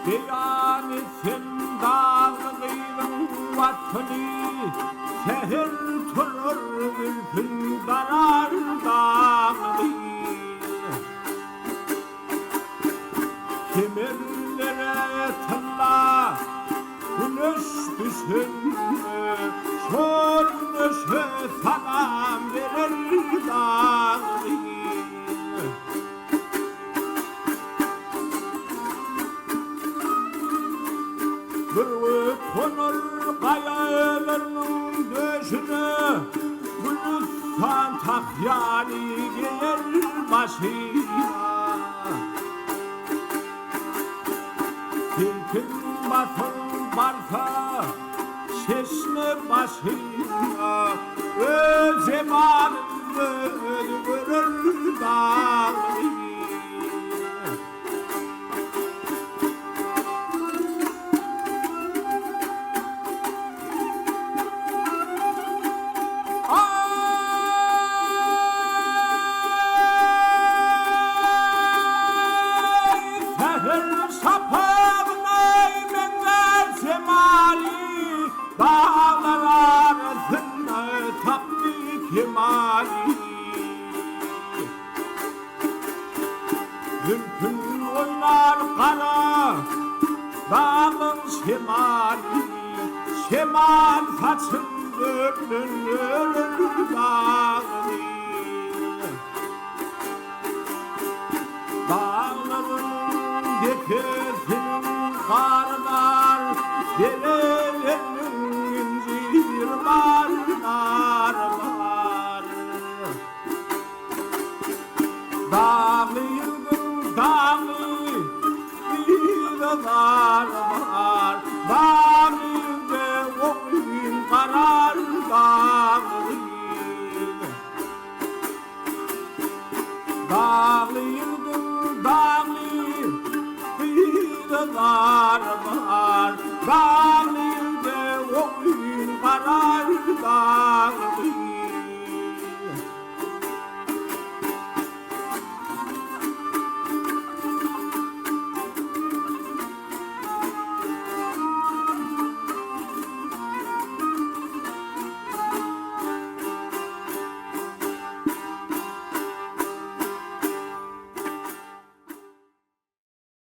beyan etsin dağlığının vatını, şehir turur ülkün darar dağlı. Kemerlere tılla güneş düşün, sormuşu sana verir dağlı. Bir konur kayalarının döşüne, Gülistan takyani gelir başına. Tilkin batın varsa çeşme başına, zemanını görür dağlı. Dağlar arasında taptı kemali, Zülfün oynar kara dağın şemali, şemal saçın dönür dağlı. Dağların dekesinin